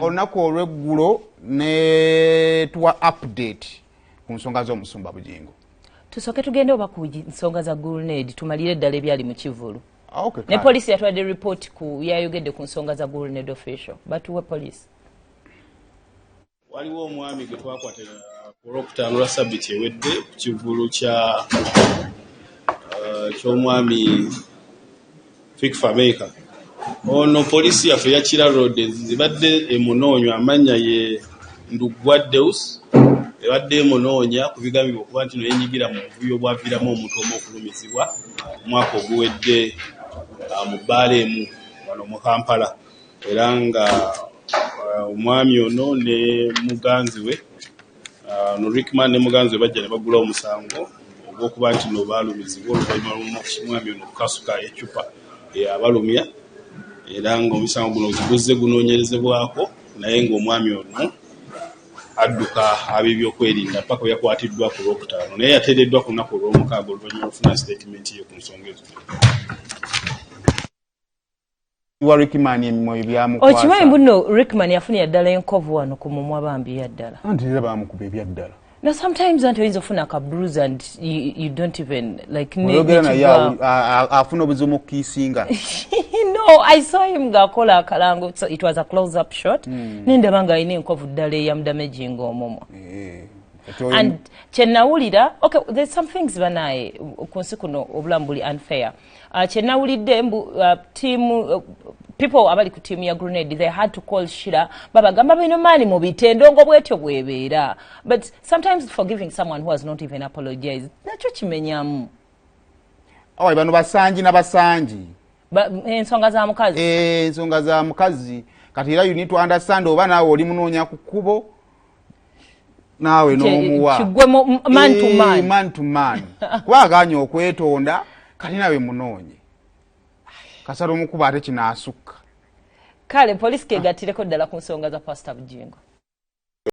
olunaku olw'eggulo ne tuwa update ku nsonga z'omusumba Bujingo. Tusooke tugende oba ku nsonga za grenade tumalire eddala ebyali mu Kivulu. Okay, ne poliisi yatwadde report ku yayogedde ku nsonga za grenade official batuwe poliisi. Waliwo omwami gwe twakwatira ku Lwokutaano lwa Ssabbiiti ewedde ku Kivulu ky'omwami Fikfa Maker. Ono poliisi yaffe yakira road zibadde emunoonya amanya ye Ndugwa Deus ebadde emunoonya ku bigambibwa okuba nti yenyigira mu buvuyo bwaviiramu omuntu omu okulumizibwa omwaka oguwedde mu bbaala emu wano mu Kampala era nga omwami ono ne muganzi we no Rickman ne muganzi we bajja ne bagula omusango ogw'okuba nti no baalumizibwa oluvannyuma lw'omwami ono okukasuka ecupa eyabalumya era ng'omusango guno guzze gunoonyerezebwako naye ng'omwami ono adduka ab'ebyokwerinda paka we yakwatiddwa ku Lwokutaano naye yateereddwa ku lunaku olw'omukaaga oluvannyuma lw'okufuna statement ye ku nsonga ezo. Okimanyi mbuno Rickman yafunira ddala enkovu wano ku mumwa bambi yaddala. Antira bamukuba ebyaddala. Now sometimes until oyinza ofuna aka bruise and you don't even like afuna obuzibu okukiisinga. No, I saw him gakola akalango, so it was a close up shot. Nendaba nga alina enkovu ddala eyamudamaging omumwa. And kyenawulira, okay, there's some things banaye ku nsi kuno obulamu buli unfair. Kyenawulidde team people abali ku team ya grenade, they had to call Shira babagamba bino mani mu bitendongo bwetyo bwebeera. But sometimes forgiving someone who has not even apologized nakyo kimenyamu. Bano basanji n'abasanji. Ensonga za mukazi. Ensonga za mukazi. Kati era you need to understand oba naawe oli munoonya ku kkubo naawe n'omuwa. Kigwe man to man. Man to man. Kwaganya okwetonda kati naawe munoonye. Kasalo omukuba ate kinaasukka. Kale poliisi kegatireko ddala ku nsonga za Pastor Bujingo.